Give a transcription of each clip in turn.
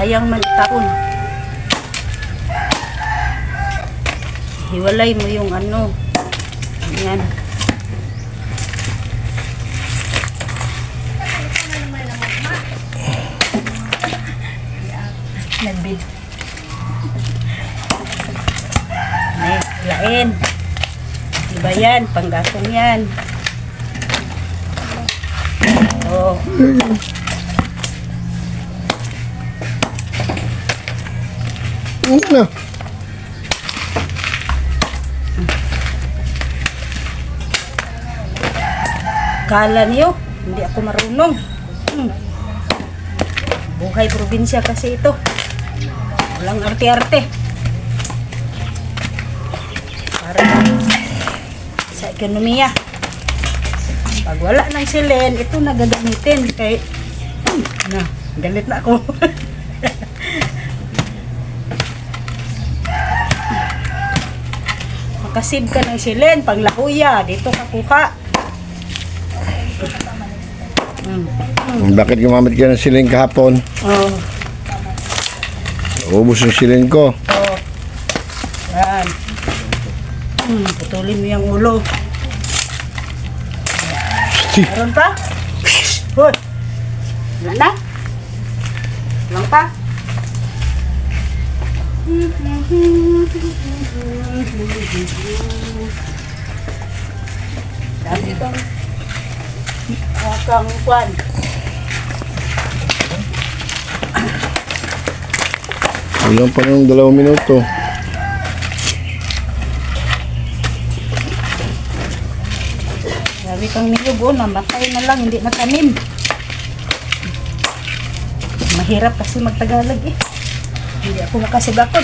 sayang man itaon. Hiwalay mo yung ano. Yan. Nagbid. Ay, lain. Diba yan? Panggatong yan. Oh. Ano? Kala niyo, hindi ako marunong. Buhay probinsya kasi ito. Walang arte-arte. Para sa ekonomiya. Pag wala ng silin, ito nagagamitin. Kaya, na, galit na ako. Makasib ka ng silin, panglahuya, dito ka kuha. Bakit gumamit ka ng silin kahapon? Oh. Ubus yung silin ko. Oh. Yan. Putulin mo yung ulo. Meron pa? Hoy! Wala na? Lang pa? Dami itong akang kwan. Walang pa ng 2 minuto. Sabi kang niyog, namatay na lang, hindi natanim. Mahirap kasi magtagalog eh. Hindi ako makasibakod.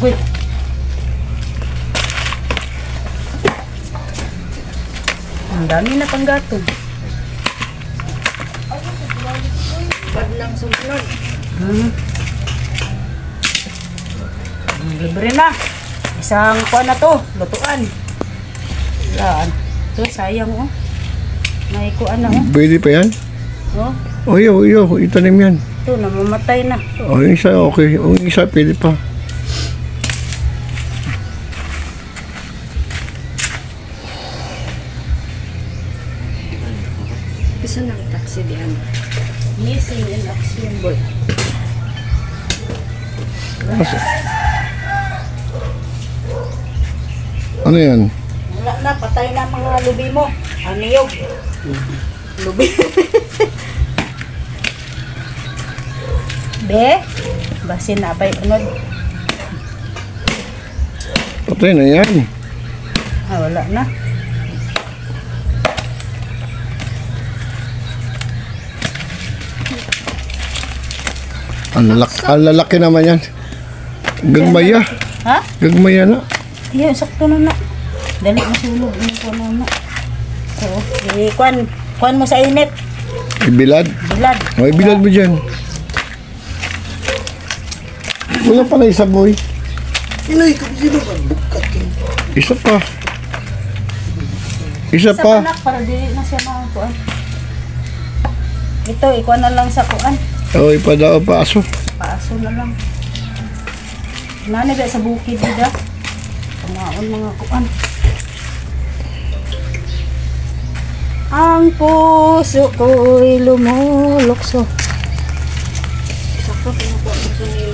Good. Ang dami na panggatong. Pag lang sumunod. Libre na. Isang kuha na to, lutuan. Laan. Ito, sayang oh. May kuha na oh. Pwede pa yan? Oh, Oyo, itanim yan. ito, namamatay na. O, yung isa, okay. O, yung isa, pwede pa. Gusto ng taxi diyan. Missing in action boy. Ano yan? Wala na, patay na mga lubi mo. Ang niyog. Lubi. Be, basin na ba'y unod? Patay na yan. Wala na. Ang lalaki naman yan. Gagmaya. Ha? Gagmaya na. Yan, sakto na na. Dali, masulog. Ano ko na na. So, kuan mo sa init. Ibilad. Bilad. O, ibilad mo dyan. Wala pa na isa, boy. Sino ba? Bukat yun. Isa pa. Isa Sa pa. panak, para dili na siya mga kuan. Ito, ikuan na lang sa kuan. O, ipadao pa aso. Paaso na lang. Nani ba sa bukid dida? Kumaon mga kuan. Ang puso ko'y lumulokso. Sakto, pinukuha ko sa nila.